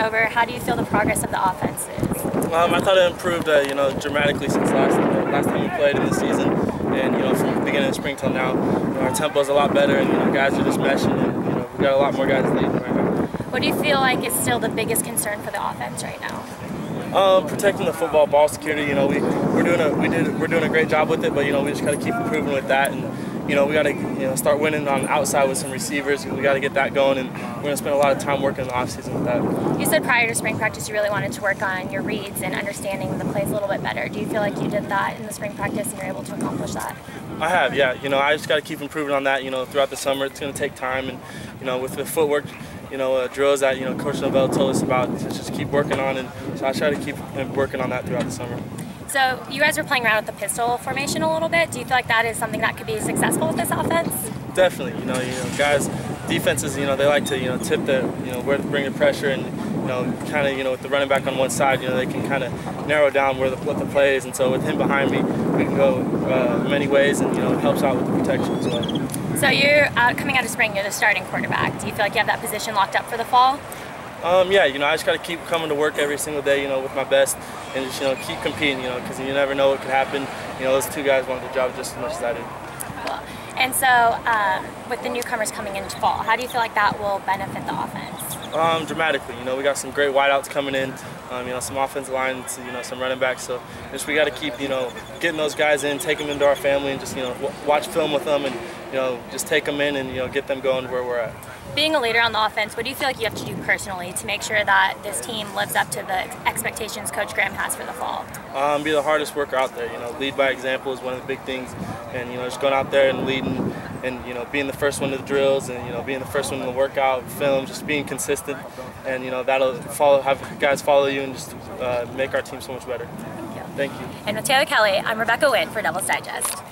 over, how do you feel the progress of the offense is? I thought it improved, dramatically since last time we played in the season, and from the beginning of spring till now, our tempo is a lot better, and guys are just meshing, and we got a lot more guys leading right now. What do you feel like is still the biggest concern for the offense right now? Protecting the football, ball security. We're doing a great job with it, but we just got to keep improving with that, and we got to start winning on the outside with some receivers. We got to get that going, and we're going to spend a lot of time working in the off season with that. You said prior to spring practice you really wanted to work on your reads and understanding the plays a little bit better. Do you feel like you did that in the spring practice and you're able to accomplish that? I have, yeah. I just got to keep improving on that. Throughout the summer, it's going to take time, and with the footwork. Drills that Coach Novell told us about to just keep working on, and so I try to keep working on that throughout the summer. So you guys were playing around with the pistol formation a little bit. Do you feel like that is something that could be successful with this offense? Definitely. Guys, defenses, they like to tip the where to bring the pressure, and kind of with the running back on one side, they can kind of narrow down what the play is, and so with him behind me, we can go many ways, and it helps out with the protection as well. So you're coming out of spring, you're the starting quarterback. Do you feel like you have that position locked up for the fall? Yeah, I just got to keep coming to work every single day, with my best, and just keep competing, because you never know what could happen. Those two guys want the job just as much as I do. Cool. And so with the newcomers coming into fall, how do you feel like that will benefit the offense? Dramatically. We got some great wideouts coming in, some offensive lines, some running backs. So just we got to keep, getting those guys in, take them into our family, and just, watch film with them, and just take them in and get them going where we're at. Being a leader on the offense, what do you feel like you have to do personally to make sure that this team lives up to the expectations Coach Graham has for the fall? Be the hardest worker out there. Lead by example is one of the big things, and just going out there and leading, and being the first one to the drills, and being the first one to the workout, film, just being consistent, and that'll have guys follow you, and just make our team so much better. Thank you. Thank you. And with Taylor Kelly, I'm Rebecca Wynn for Devil's Digest.